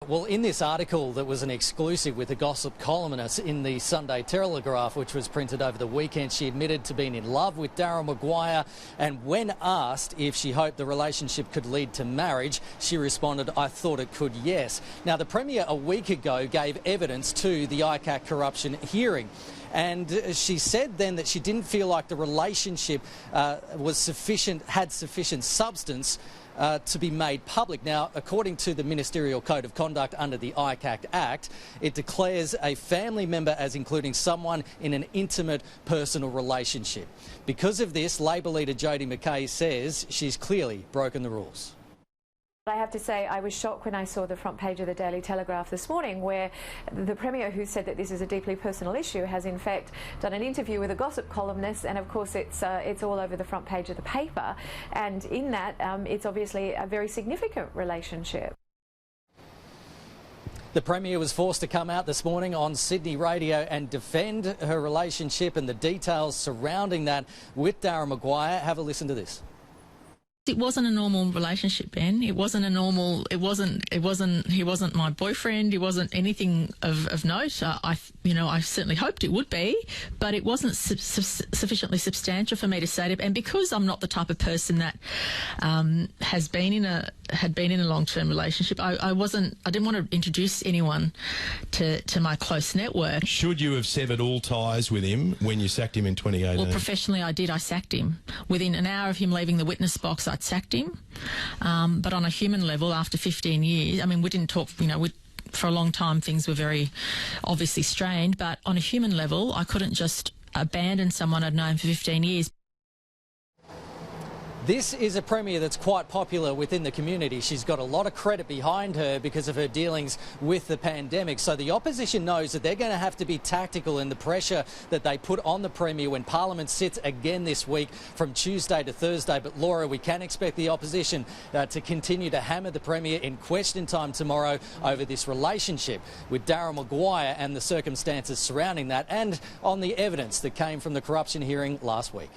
Well, in this article that was an exclusive with the gossip columnist in the Sunday Telegraph, which was printed over the weekend, she admitted to being in love with Daryl Maguire, and when asked if she hoped the relationship could lead to marriage, she responded, "I thought it could, yes." Now, the Premier a week ago gave evidence to the ICAC corruption hearing, and she said then that she didn't feel like the relationship had sufficient substance to be made public. Now, according to the Ministerial Code of Conduct under the ICAC Act, it declares a family member as including someone in an intimate personal relationship. Because of this, Labor leader Jodi McKay says she's clearly broken the rules. I have to say I was shocked when I saw the front page of the Daily Telegraph this morning, where the Premier, who said that this is a deeply personal issue, has in fact done an interview with a gossip columnist, and of course it's all over the front page of the paper, and in that it's obviously a very significant relationship. The Premier was forced to come out this morning on Sydney radio and defend her relationship and the details surrounding that with Daryl Maguire. Have a listen to this. It wasn't a normal relationship, Ben. He wasn't my boyfriend. He wasn't anything of note. I certainly hoped it would be, but it wasn't sufficiently substantial for me to say to him. And because I'm not the type of person that had been in a long-term relationship, I didn't want to introduce anyone to my close network. Should you have severed all ties with him when you sacked him in 2018? Well, professionally I did. I sacked him. Within an hour of him leaving the witness box, I'd sacked him. But on a human level, after 15 years, I mean, we didn't talk, for a long time things were very obviously strained, but on a human level, I couldn't just abandon someone I'd known for 15 years. This is a Premier that's quite popular within the community. She's got a lot of credit behind her because of her dealings with the pandemic. So the opposition knows that they're going to have to be tactical in the pressure that they put on the Premier when Parliament sits again this week from Tuesday to Thursday. But Laura, we can expect the opposition to continue to hammer the Premier in question time tomorrow over this relationship with Daryl Maguire and the circumstances surrounding that, and on the evidence that came from the corruption hearing last week.